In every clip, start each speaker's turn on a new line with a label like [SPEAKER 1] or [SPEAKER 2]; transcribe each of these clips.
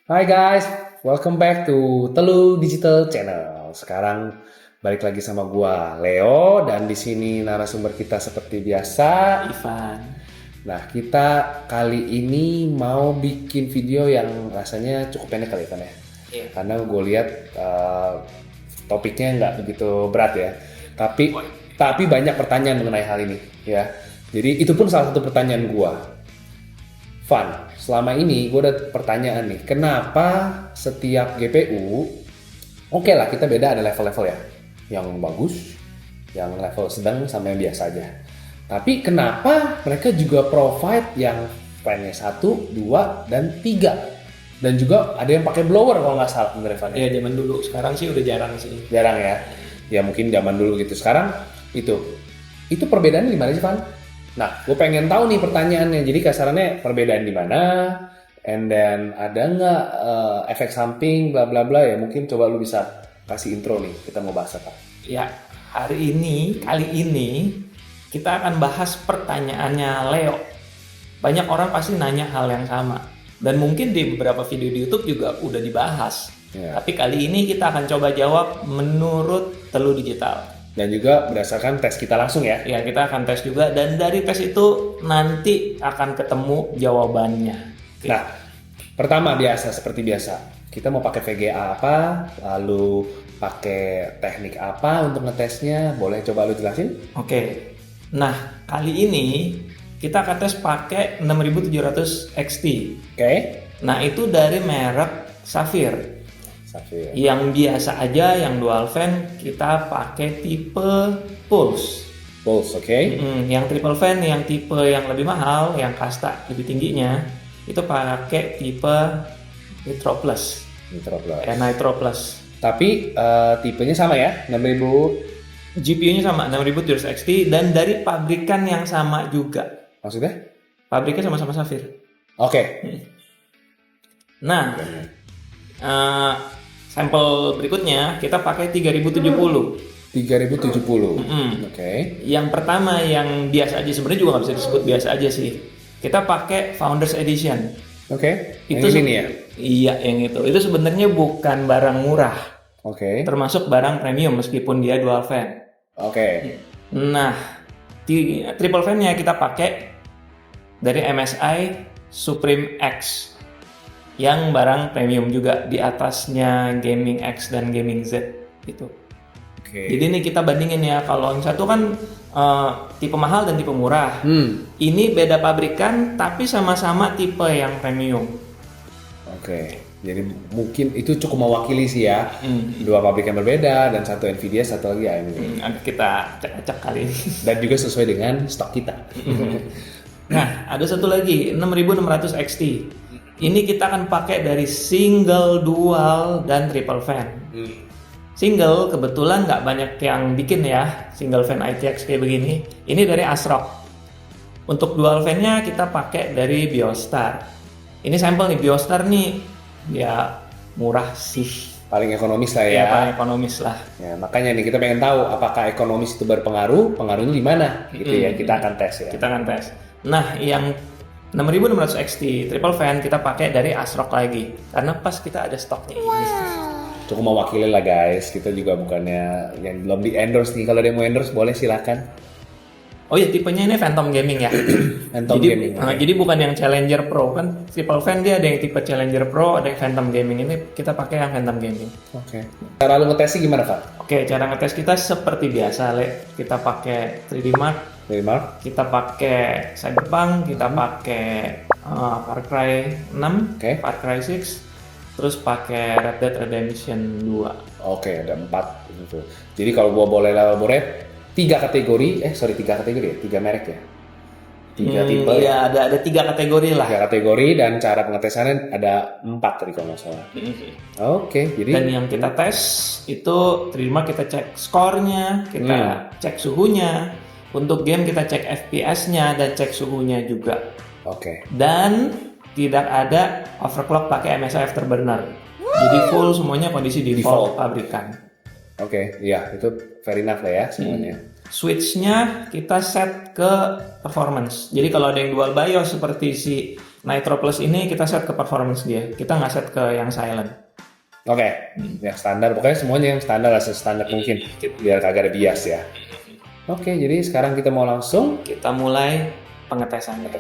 [SPEAKER 1] Hai guys, welcome back to Telu Digital Channel. Sekarang balik lagi sama gua Leo dan di sini narasumber kita seperti biasa
[SPEAKER 2] Ivan.
[SPEAKER 1] Nah, kita kali ini mau bikin video yang rasanya cukup pendek kali Ivan ya.
[SPEAKER 2] Iya.
[SPEAKER 1] Karena gue lihat topiknya nggak begitu berat ya. Tapi banyak pertanyaan mengenai hal ini ya. Jadi itu pun salah satu pertanyaan gua. Van, selama ini gue ada pertanyaan nih, kenapa setiap GPU, oke lah kita beda ada level-level ya, yang bagus, yang level sedang sama yang biasa aja. Tapi kenapa mereka juga provide yang fan-nya 1, 2, dan 3? Dan juga ada yang pakai blower kalau nggak salah bener Van.
[SPEAKER 2] Ya zaman dulu, sekarang sih udah jarang sih.
[SPEAKER 1] Jarang ya, ya mungkin zaman dulu gitu. Sekarang itu perbedaannya di mana sih Van? Nah, gue pengen tahu nih pertanyaannya. Jadi kasarannya perbedaan di mana? And then ada nggak efek samping, bla bla bla ya? Mungkin coba lu bisa kasih intro nih. Kita mau bahas apa?
[SPEAKER 2] Ya, kali ini kita akan bahas pertanyaannya Leo. Banyak orang pasti nanya hal yang sama. Dan mungkin di beberapa video di YouTube juga udah dibahas.
[SPEAKER 1] Ya.
[SPEAKER 2] Tapi kali ini kita akan coba jawab menurut Telu Digital.
[SPEAKER 1] Dan juga berdasarkan tes kita langsung ya.
[SPEAKER 2] Ya, kita akan tes juga dan dari tes itu nanti akan ketemu jawabannya. Oke.
[SPEAKER 1] Nah, pertama seperti biasa. Kita mau pakai VGA apa, lalu pakai teknik apa untuk ngetesnya? Boleh coba lu jelasin?
[SPEAKER 2] Oke. Nah, kali ini kita akan tes pakai 6700 XT.
[SPEAKER 1] Oke.
[SPEAKER 2] Nah, itu dari merek Saphir.
[SPEAKER 1] Saphir.
[SPEAKER 2] Yang biasa aja, yang dual fan, kita pakai tipe Pulse.
[SPEAKER 1] Pulse, oke.
[SPEAKER 2] Yang triple fan, yang tipe yang lebih mahal, yang kasta lebih tingginya, itu pakai tipe Nitro Plus.
[SPEAKER 1] Nitro Plus.
[SPEAKER 2] Nitro Plus.
[SPEAKER 1] Tapi tipenya sama ya, 6000.
[SPEAKER 2] GPU-nya sama, 6700 XT, dan dari pabrikan yang sama juga.
[SPEAKER 1] Maksudnya?
[SPEAKER 2] Pabriknya sama-sama Saphir.
[SPEAKER 1] Oke.
[SPEAKER 2] Nah, sampel berikutnya kita pakai 3070.
[SPEAKER 1] 3070. Oke.
[SPEAKER 2] Yang pertama yang biasa aja, sebenarnya juga nggak bisa disebut biasa aja sih. Kita pakai Founders Edition.
[SPEAKER 1] Oke.
[SPEAKER 2] Itu
[SPEAKER 1] Yang ini ya.
[SPEAKER 2] Iya, yang itu. Itu sebenarnya bukan barang murah.
[SPEAKER 1] Oke.
[SPEAKER 2] Termasuk barang premium meskipun dia dual fan.
[SPEAKER 1] Oke.
[SPEAKER 2] Nah, triple fan-nya kita pakai dari MSI Supreme X. Yang barang premium juga, di atasnya Gaming X dan Gaming Z gitu.
[SPEAKER 1] Oke.
[SPEAKER 2] Jadi ini kita bandingin ya, kalau yang satu kan tipe mahal dan tipe murah. Ini beda pabrikan tapi sama-sama tipe yang premium.
[SPEAKER 1] Oke. Jadi mungkin itu cukup mewakili sih ya. Dua pabrikan berbeda dan satu Nvidia, satu lagi AMD.
[SPEAKER 2] Kita acak-acak kali ini.
[SPEAKER 1] Dan juga sesuai dengan stok kita.
[SPEAKER 2] Nah, ada satu lagi 6600 XT. Ini kita akan pakai dari single, dual, dan triple fan. Single kebetulan nggak banyak yang bikin ya, single fan ITX kayak begini. Ini dari ASRock. Untuk dual fan-nya kita pakai dari Biostar. Ini sampel nih, Biostar nih ya murah sih.
[SPEAKER 1] Paling ekonomis lah ya.
[SPEAKER 2] Ya paling ekonomis lah.
[SPEAKER 1] Ya, makanya nih kita pengen tahu apakah ekonomis itu berpengaruh, pengaruhnya di mana gitu ya. Kita akan tes ya.
[SPEAKER 2] Kita akan tes. Nah, yang 6600 XT triple fan kita pakai dari ASRock lagi karena pas kita ada stoknya ini.
[SPEAKER 1] Cukup mewakili lah guys, kita juga bukannya yang belum di endorse nih. Kalau ada yang mau endorse boleh silakan.
[SPEAKER 2] Oh ya, tipenya ini Phantom Gaming ya.
[SPEAKER 1] Phantom
[SPEAKER 2] jadi,
[SPEAKER 1] Gaming.
[SPEAKER 2] Jadi bukan yang Challenger Pro kan, triple fan dia ada yang tipe Challenger Pro, ada yang Phantom Gaming. Ini kita pakai yang Phantom Gaming.
[SPEAKER 1] Oke. Cara lu ngetesnya gimana Pak?
[SPEAKER 2] Oke, cara ngetes kita seperti biasa, Le. Kita pakai 3D Mark,
[SPEAKER 1] Dari Mark?
[SPEAKER 2] kita pakai Cyberpunk, kita pakai Far Cry 6, Far Cry 6, terus pakai Red Dead Redemption 2.
[SPEAKER 1] Oke, ada 4 gitu. Jadi kalau gua boleh elaborate, 3 kategori ya, 3 merek ya. 3 tipe.
[SPEAKER 2] Iya, ada 3 kategori lah.
[SPEAKER 1] 3 kategori dan cara pengetesannya ada 4 tadi kalau nggak salah. Oke, jadi
[SPEAKER 2] Dan yang kita tes itu terima kita cek skornya, kita cek suhunya. Untuk game kita cek FPS-nya dan cek suhunya juga.
[SPEAKER 1] Oke.
[SPEAKER 2] Dan tidak ada overclock pakai MSI Afterburner. Jadi full semuanya kondisi default pabrikan.
[SPEAKER 1] Oke, iya itu fair enough lah ya semuanya.
[SPEAKER 2] switch-nya kita set ke performance. Jadi kalau ada yang dual BIOS seperti si Nitro Plus ini, kita set ke performance dia. Kita nggak set ke yang silent.
[SPEAKER 1] Oke, yang standar. Pokoknya semuanya yang standar lah, standar mungkin. Biar kagak ada bias ya. Oke, jadi sekarang kita mau langsung
[SPEAKER 2] Kita mulai pengetesannya.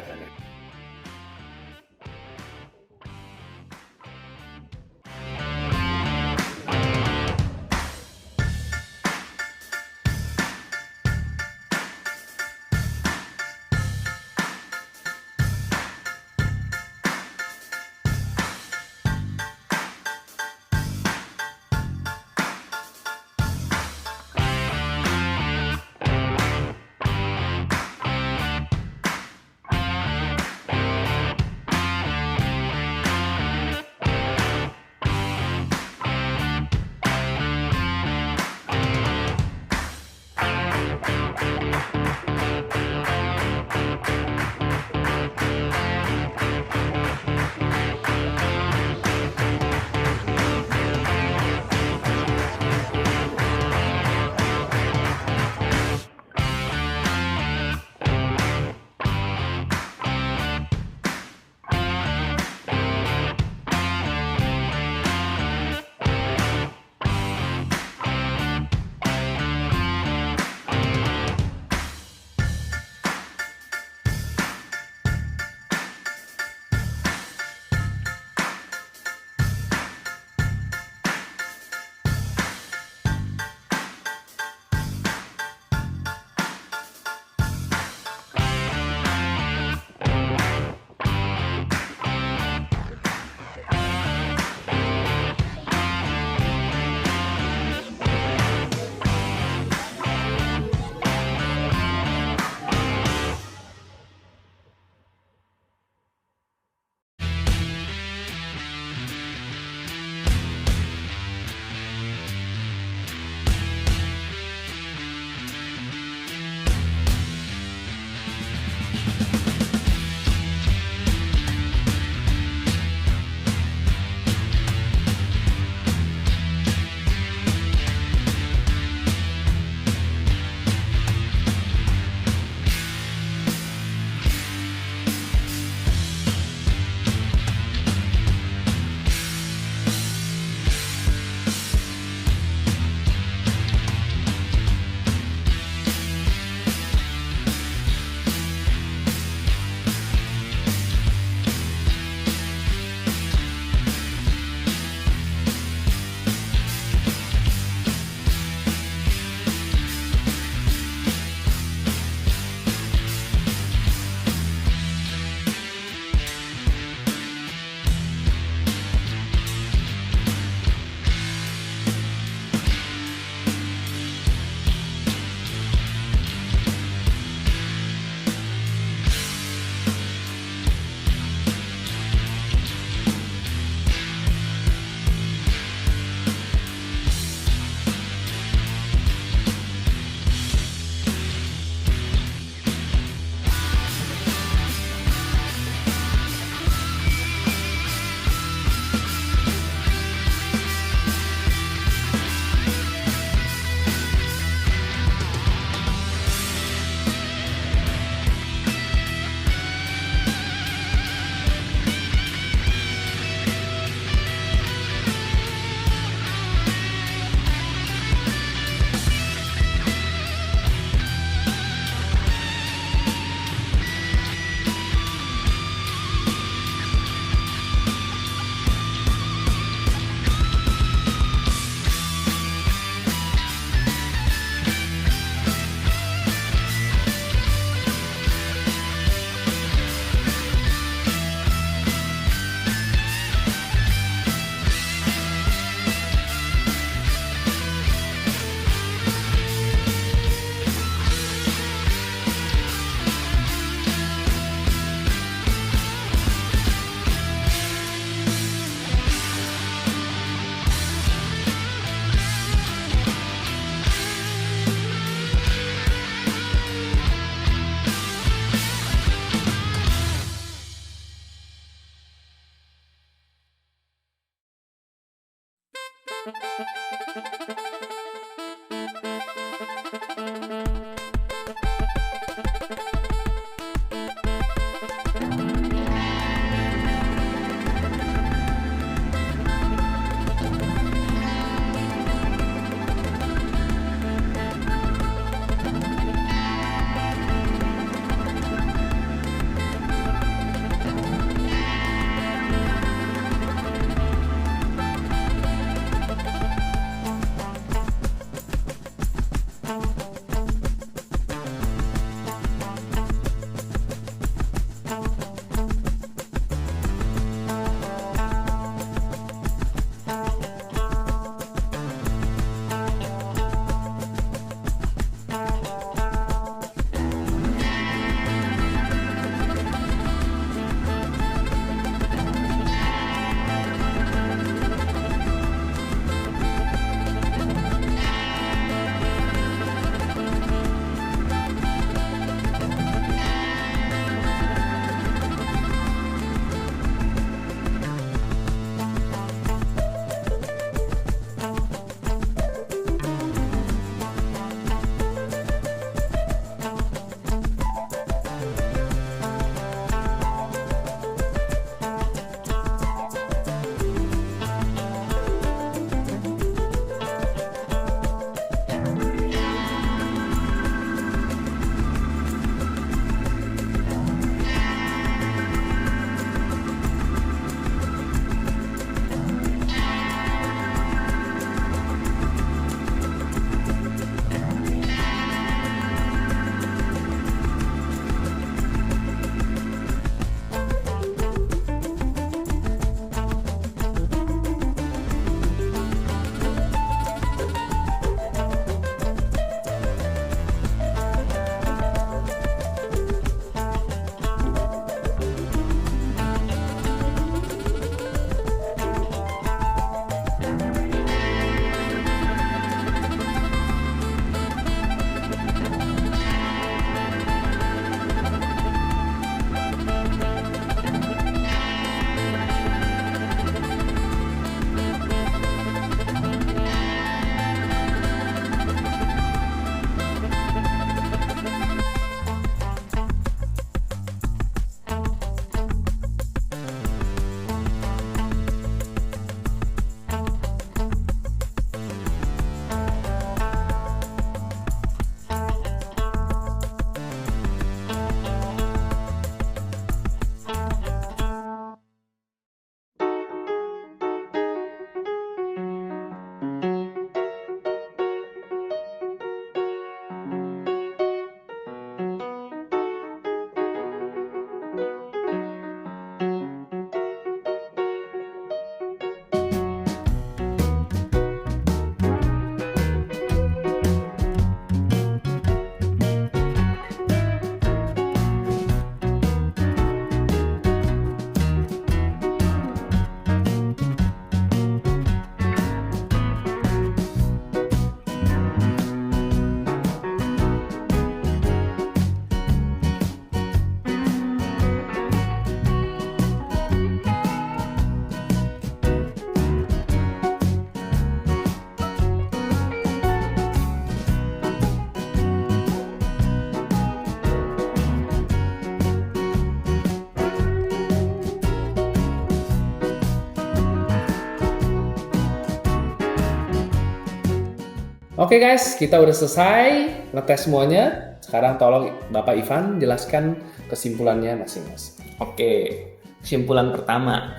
[SPEAKER 1] Oke guys, kita udah selesai ngetes semuanya. Sekarang tolong Bapak Ivan jelaskan kesimpulannya masing-masing.
[SPEAKER 2] Oke, kesimpulan pertama.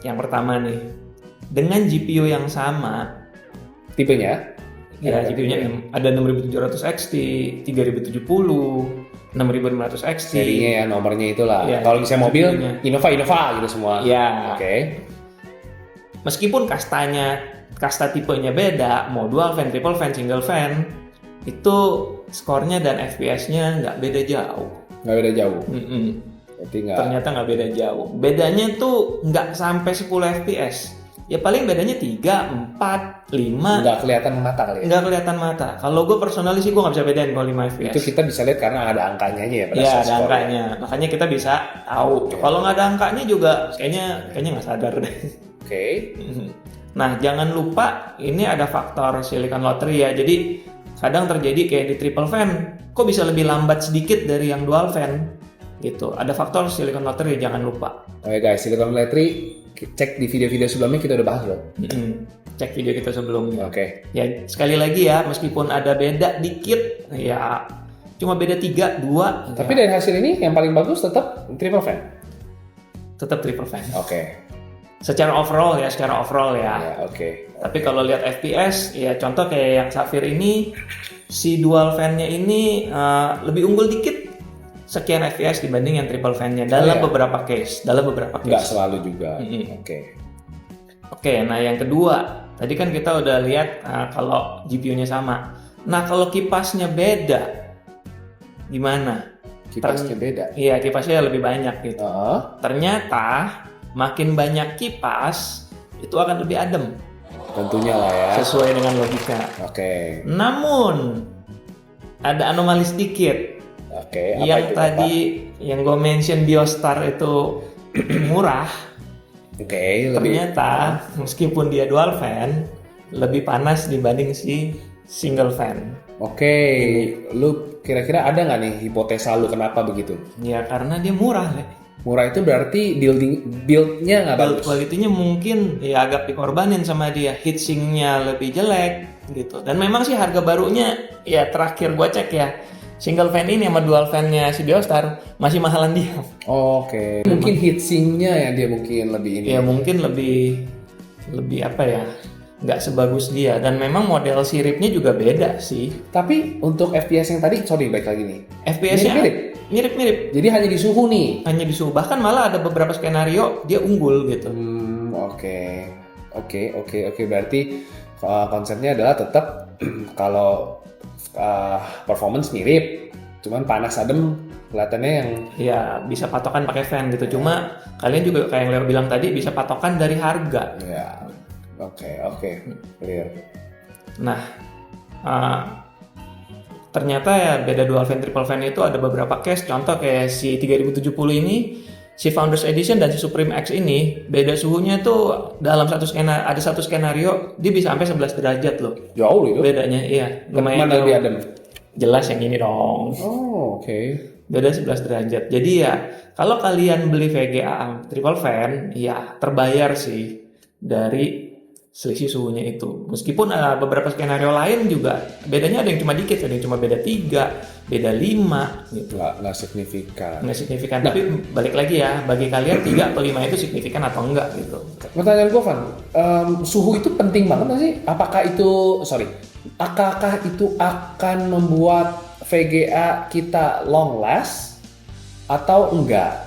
[SPEAKER 2] Yang pertama nih, dengan GPU yang sama,
[SPEAKER 1] Tipenya?
[SPEAKER 2] ya GPU-nya ada 6700 XT, 3070, 6500 XT.
[SPEAKER 1] Serinya ya, nomornya itulah.
[SPEAKER 2] Ya,
[SPEAKER 1] kalau misalnya mobil,
[SPEAKER 2] GPU-nya.
[SPEAKER 1] Innova gitu semua.
[SPEAKER 2] Ya.
[SPEAKER 1] Oke.
[SPEAKER 2] Meskipun kasta tipenya beda, mau dual fan, triple fan, single fan, itu skornya dan FPS-nya nggak beda jauh.
[SPEAKER 1] Nggak beda jauh. Berarti
[SPEAKER 2] Ternyata nggak beda jauh. Bedanya tuh nggak sampai 10 FPS. Ya paling bedanya 3, 4, 5.
[SPEAKER 1] nggak kelihatan mata kali ya?
[SPEAKER 2] Nggak kelihatan mata. Kalau gue personally sih gue nggak bisa bedain kalau 5 FPS.
[SPEAKER 1] Itu kita bisa lihat karena ada angkanya aja ya pada
[SPEAKER 2] Iya,
[SPEAKER 1] saat
[SPEAKER 2] ada
[SPEAKER 1] score.
[SPEAKER 2] angkanya. Makanya kita bisa tahu. Kalau nggak ada angkanya juga kayaknya nggak sadar deh.
[SPEAKER 1] Oke.
[SPEAKER 2] Nah, jangan lupa ini ada faktor silicon lottery ya. Jadi kadang terjadi kayak di triple fan, kok bisa lebih lambat sedikit dari yang dual fan gitu. Ada faktor silicon lottery, jangan lupa.
[SPEAKER 1] Oke guys, silicon lottery cek di video-video sebelumnya kita udah bahas loh.
[SPEAKER 2] Cek video kita sebelumnya.
[SPEAKER 1] Oke.
[SPEAKER 2] Ya, sekali lagi ya, meskipun ada beda dikit, ya cuma beda 3, 2.
[SPEAKER 1] Tapi dari hasil ini yang paling bagus tetap triple fan.
[SPEAKER 2] tetap triple fan.
[SPEAKER 1] Oke.
[SPEAKER 2] Secara overall ya.
[SPEAKER 1] Ya, oke.
[SPEAKER 2] Tapi kalau lihat FPS, ya contoh kayak yang Sapphire ini, si dual fan-nya ini lebih unggul dikit sekian FPS dibanding yang triple fan-nya dalam beberapa case.
[SPEAKER 1] Nggak selalu juga. Oke.
[SPEAKER 2] Nah yang kedua, tadi kan kita udah lihat kalau GPU-nya sama. Nah kalau kipasnya beda, gimana?
[SPEAKER 1] Kipasnya beda.
[SPEAKER 2] Iya, kipasnya lebih banyak gitu. Ternyata makin banyak kipas itu akan lebih adem.
[SPEAKER 1] Tentunya lah ya.
[SPEAKER 2] Sesuai dengan logika.
[SPEAKER 1] Oke.
[SPEAKER 2] Namun ada anomali sedikit.
[SPEAKER 1] Oke. Apa
[SPEAKER 2] Yang
[SPEAKER 1] itu,
[SPEAKER 2] tadi yang gue mention Biostar itu murah.
[SPEAKER 1] Oke.
[SPEAKER 2] Ternyata meskipun dia dual fan lebih panas dibanding si single fan.
[SPEAKER 1] Oke. Lu kira-kira ada nggak nih hipotesa lu kenapa begitu?
[SPEAKER 2] Ya karena dia murah, Le.
[SPEAKER 1] Murah itu berarti build-nya nggak
[SPEAKER 2] Build
[SPEAKER 1] bagus.
[SPEAKER 2] quality-nya mungkin ya agak dikorbanin sama dia, heatsinknya lebih jelek gitu. Dan memang sih harga barunya ya terakhir gua cek ya, single fan ini sama dual fan-nya si Biostar masih mahalan dia.
[SPEAKER 1] Oke. Mungkin heatsinknya ya dia mungkin lebih ini.
[SPEAKER 2] Ya mungkin lebih apa ya, nggak sebagus dia. Dan memang model siripnya juga beda sih.
[SPEAKER 1] Tapi untuk FPS yang tadi, sorry baik lagi nih.
[SPEAKER 2] FPS-nya mirip-mirip.
[SPEAKER 1] Jadi hanya di suhu nih.
[SPEAKER 2] Hanya disuruh, bahkan malah ada beberapa skenario dia unggul gitu.
[SPEAKER 1] Oke. Berarti konsepnya adalah tetap kalau performance mirip, cuman panas adem kelihatannya yang
[SPEAKER 2] Ya bisa patokan pakai fan gitu. Cuma kalian juga kayak yang Leo bilang tadi bisa patokan dari harga.
[SPEAKER 1] ya. Oke. Clear.
[SPEAKER 2] Nah, ternyata ya beda dual fan triple fan itu ada beberapa case. Contoh kayak si 3070 ini, si Founders Edition dan si Supreme X ini beda suhunya tuh dalam satu skenario dia bisa sampai 11 derajat loh.
[SPEAKER 1] Jauh itu.
[SPEAKER 2] Bedanya iya, lumayan
[SPEAKER 1] Mana
[SPEAKER 2] jauh.
[SPEAKER 1] lebih adem?
[SPEAKER 2] Jelas yang ini dong.
[SPEAKER 1] Oh, oke.
[SPEAKER 2] Beda 11 derajat. Jadi ya kalau kalian beli VGA triple fan, ya terbayar sih dari selisih suhunya itu. Meskipun beberapa skenario lain juga bedanya ada yang cuma dikit, ada yang cuma beda 3, beda 5 gitu.
[SPEAKER 1] Nggak signifikan.
[SPEAKER 2] Nggak signifikan. Tapi balik lagi ya, bagi kalian 3 atau 5 itu signifikan atau enggak gitu.
[SPEAKER 1] Pertanyaan gue, Van, suhu itu penting banget nggak sih? Apakah itu akan membuat VGA kita long last atau enggak?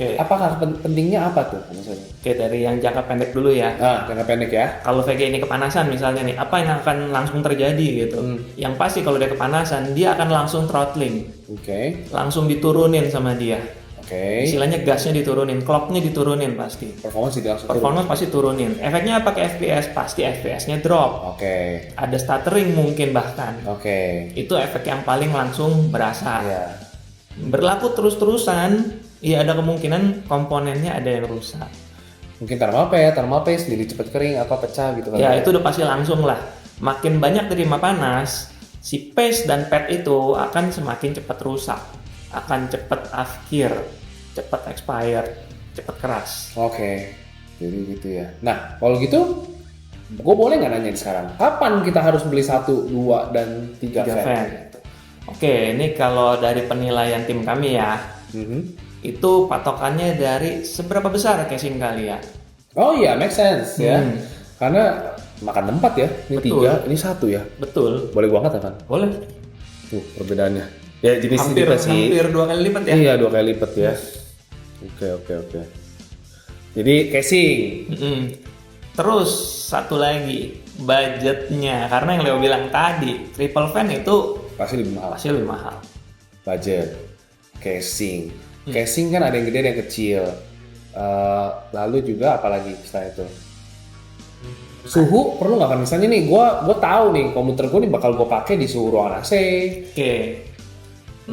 [SPEAKER 2] Oke.
[SPEAKER 1] Apakah pentingnya apa tuh maksudnya?
[SPEAKER 2] Oke, dari yang jangka pendek dulu ya.
[SPEAKER 1] Jangka pendek ya.
[SPEAKER 2] Kalau VGA ini kepanasan misalnya nih, apa yang akan langsung terjadi gitu? Yang pasti kalau dia kepanasan, dia akan langsung throttling.
[SPEAKER 1] Oke.
[SPEAKER 2] Langsung diturunin sama dia.
[SPEAKER 1] Oke.
[SPEAKER 2] Istilahnya gasnya diturunin, clocknya diturunin pasti.
[SPEAKER 1] Performance tidak langsung turun.
[SPEAKER 2] Performance pasti turunin. Efeknya apa ke FPS? Pasti FPS-nya drop.
[SPEAKER 1] Oke.
[SPEAKER 2] Ada stuttering mungkin bahkan.
[SPEAKER 1] Oke.
[SPEAKER 2] Itu efek yang paling langsung berasa.
[SPEAKER 1] Iya.
[SPEAKER 2] Berlaku terus-terusan, ya ada kemungkinan komponennya ada yang rusak.
[SPEAKER 1] Mungkin thermal paste jadi cepat kering apa pecah gitu kan.
[SPEAKER 2] Ya itu udah pasti langsung lah. Makin banyak terima panas, si paste dan pad itu akan semakin cepat rusak, akan cepat akhir, cepat expired, cepat keras.
[SPEAKER 1] Oke. Jadi gitu ya. Nah, kalau gitu gue boleh nggak nanya sekarang, kapan kita harus beli 1, 2, dan 3
[SPEAKER 2] 3
[SPEAKER 1] fan?
[SPEAKER 2] fan. Oke, ini kalau dari penilaian tim kami ya, itu patokannya dari seberapa besar casing kalian.
[SPEAKER 1] Oh iya, make sense ya. Karena makan tempat ya, ini
[SPEAKER 2] Betul.
[SPEAKER 1] 3, ini 1 ya.
[SPEAKER 2] Betul.
[SPEAKER 1] Boleh gua angkat kan?
[SPEAKER 2] Boleh.
[SPEAKER 1] Tuh perbedaannya. Ya jenis
[SPEAKER 2] Hampir
[SPEAKER 1] juga sih.
[SPEAKER 2] 2 kali lipat ya.
[SPEAKER 1] Iya 2 kali lipat ya. Oke. Jadi casing.
[SPEAKER 2] Terus satu lagi budgetnya, karena yang Leo bilang tadi triple fan itu
[SPEAKER 1] Pasti lebih mahal.
[SPEAKER 2] pasti lebih mahal.
[SPEAKER 1] Budget, casing. Casing kan ada yang gede ada yang kecil. Lalu juga apalagi setelah itu? Suhu perlu nggak kan? Misalnya nih, gua tahu nih komputer gua nih bakal gua pakai di suhu ruangan AC.
[SPEAKER 2] Oke.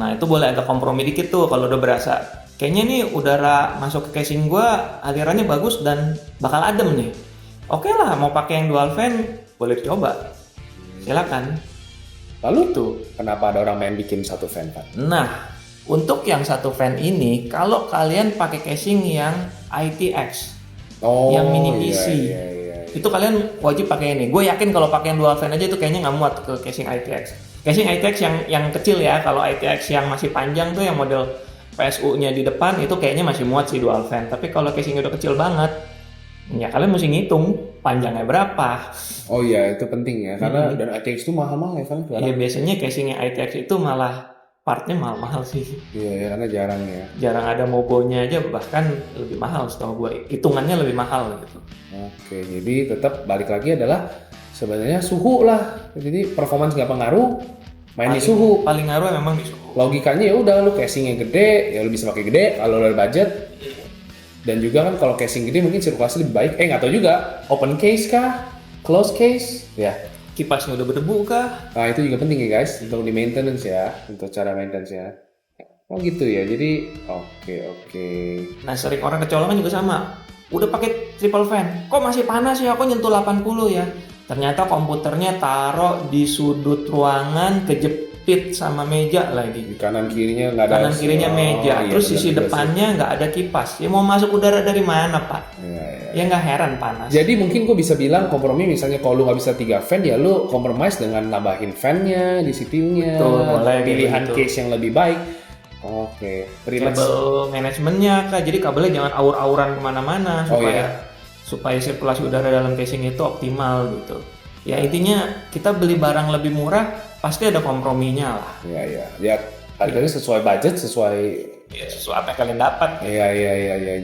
[SPEAKER 2] Nah itu boleh agak kompromi dikit tuh kalau udah berasa. Kayaknya nih udara masuk ke casing gua alirannya bagus dan bakal adem nih. Oke lah, mau pakai yang dual fan boleh dicoba. Silakan.
[SPEAKER 1] Lalu tuh kenapa ada orang main bikin 1 fan kan?
[SPEAKER 2] Nah, untuk yang 1 fan ini, kalau kalian pakai casing yang ITX, yang mini PC,
[SPEAKER 1] iya.
[SPEAKER 2] itu kalian wajib pakai ini. Gue yakin kalau pakai yang dual fan aja itu kayaknya nggak muat ke casing ITX. Casing ITX yang kecil ya, kalau ITX yang masih panjang tuh yang model PSU-nya di depan itu kayaknya masih muat sih dual fan. Tapi kalau casingnya udah kecil banget, ya kalian mesti ngitung panjangnya berapa.
[SPEAKER 1] Oh iya, itu penting ya, karena dan ITX itu mahal-mahal ya kan?
[SPEAKER 2] Iya biasanya casingnya ITX itu malah partnya mahal-mahal sih.
[SPEAKER 1] Iya, ya, karena jarang ya.
[SPEAKER 2] Jarang ada mobonya aja, bahkan lebih mahal setahu gue. Hitungannya lebih mahal gitu.
[SPEAKER 1] Oke, jadi tetap balik lagi adalah sebenarnya suhu lah. Jadi performance nggak pengaruh, main di suhu.
[SPEAKER 2] Paling ngaruh memang di suhu.
[SPEAKER 1] Logikanya ya udah, lu casingnya gede, ya lu bisa pakai gede kalau lu ada budget. Dan juga kan kalau casing gede mungkin sirkulasi lebih baik. Nggak tahu juga, open case kah, close case, ya.
[SPEAKER 2] Kipasnya udah berdebu kah?
[SPEAKER 1] Nah itu juga penting ya guys, untuk di maintenance ya, untuk cara maintenance ya. Oh gitu ya, jadi oke.
[SPEAKER 2] Nah sering orang kecolongan juga sama. Udah pakai triple fan, kok masih panas ya? Kok nyentuh 80 ya? Ternyata komputernya taruh di sudut ruangan, kejepit sama meja lagi.
[SPEAKER 1] Di kanan kirinya nggak ada.
[SPEAKER 2] Kanan kirinya meja,
[SPEAKER 1] iya,
[SPEAKER 2] terus
[SPEAKER 1] benar
[SPEAKER 2] sisi
[SPEAKER 1] juga
[SPEAKER 2] depannya nggak ada kipas. Ya mau masuk udara dari mana pak?
[SPEAKER 1] Iya.
[SPEAKER 2] Ya nggak heran panas.
[SPEAKER 1] Jadi mungkin gue bisa bilang kompromi, misalnya kalau lu nggak bisa 3 fan ya lu compromise dengan nambahin fan-nya di CPU-nya.
[SPEAKER 2] Betul, boleh
[SPEAKER 1] pilihan
[SPEAKER 2] gitu.
[SPEAKER 1] case yang lebih baik. Oke, pretty much.
[SPEAKER 2] Kabel manajemennya kak, jadi kabelnya jangan aur-auran kemana-mana
[SPEAKER 1] Oh,
[SPEAKER 2] supaya sirkulasi udara dalam casing itu optimal gitu. Ya intinya kita beli barang lebih murah pasti ada komprominya lah.
[SPEAKER 1] Iya. Ya harganya sesuai budget, sesuai.
[SPEAKER 2] Ya, sesuai apa yang kalian dapat.
[SPEAKER 1] Iya.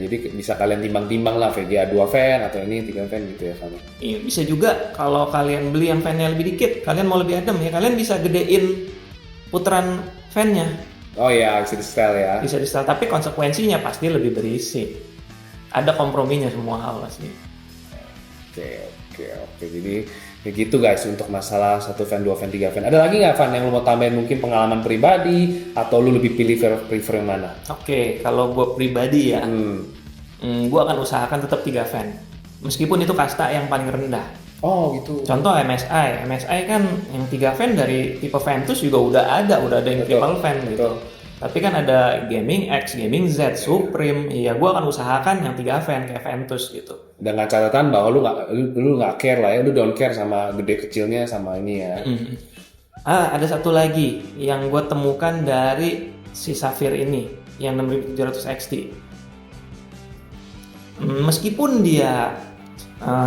[SPEAKER 1] Jadi bisa kalian timbang-timbang lah VGA 2 fan atau ini 3 fan gitu ya sama.
[SPEAKER 2] Iya, bisa juga kalau kalian beli yang fan-nya lebih dikit, kalian mau lebih adem ya kalian bisa gedein putaran fan-nya.
[SPEAKER 1] Oh iya, bisa di setel ya.
[SPEAKER 2] Bisa di setel, tapi konsekuensinya pasti lebih berisik. Ada komprominya semua hal pasti.
[SPEAKER 1] Oke. Jadi ya gitu guys untuk masalah 1 fan, 2 fan, 3 fan. Ada lagi nggak fan yang lu mau tambahin, mungkin pengalaman pribadi atau lu lebih prefer yang mana?
[SPEAKER 2] Oke, kalau gue pribadi ya, gue akan usahakan tetap 3 fan. Meskipun itu kasta yang paling rendah.
[SPEAKER 1] Oh gitu.
[SPEAKER 2] Contoh MSI kan yang 3 fan dari tipe Ventus juga udah ada yang triple fan gitu. Tapi kan ada Gaming X, Gaming Z, Supreme. Iya, gue akan usahakan yang 3 fan kayak Ventus gitu.
[SPEAKER 1] Dengan catatan bahwa lu nggak care lah ya, lu don't care sama gede kecilnya sama ini ya.
[SPEAKER 2] Ada satu lagi yang gue temukan dari si Sapphire ini, yang 6700 XT. Meskipun dia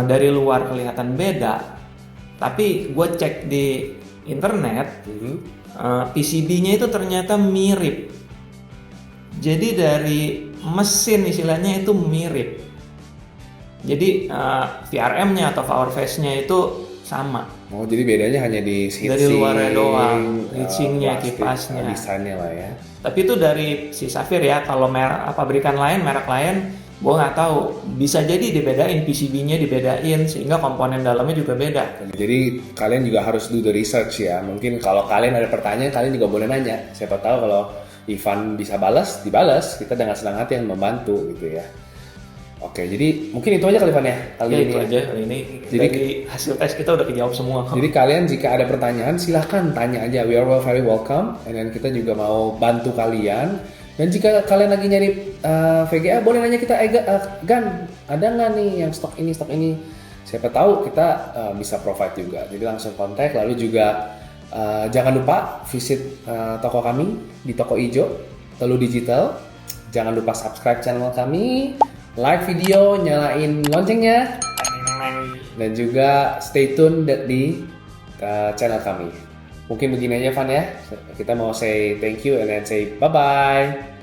[SPEAKER 2] dari luar kelihatan beda, tapi gue cek di internet, PCB-nya itu ternyata mirip. Jadi dari mesin istilahnya itu mirip. Jadi VRM-nya atau power face-nya itu sama.
[SPEAKER 1] Oh jadi bedanya hanya di heatsink,
[SPEAKER 2] dari luarnya doang, heatsinknya, kipasnya,
[SPEAKER 1] desainnya lah ya.
[SPEAKER 2] Tapi itu dari si Sapphire ya. Kalau pabrikan lain, merek lain, gue nggak tahu. Bisa jadi dibedain, PCB-nya dibedain sehingga komponen dalamnya juga beda.
[SPEAKER 1] Jadi kalian juga harus do the research ya. Mungkin kalau kalian ada pertanyaan, kalian juga boleh nanya. Siapa tahu kalau Ivan bisa dibalas, kita dengan senang hati yang membantu gitu ya. Oke, jadi mungkin itu aja kali Ivan ya kali ini.
[SPEAKER 2] Itu aja kali ini. Jadi hasil tes kita udah kejawab semua.
[SPEAKER 1] Jadi kalian jika ada pertanyaan silahkan tanya aja. We are very welcome. Dan kita juga mau bantu kalian. Dan jika kalian lagi nyari VGA, boleh nanya kita, Gan, ada nggak nih yang stok ini? siapa tahu kita bisa provide juga. Jadi langsung kontak. Lalu juga jangan lupa visit toko kami di Toko Ijo Telu Digital. Jangan lupa subscribe channel kami, like video, nyalain loncengnya, dan juga stay tune di channel kami. Mungkin begini aja Van ya. Kita mau say thank you and then say bye bye.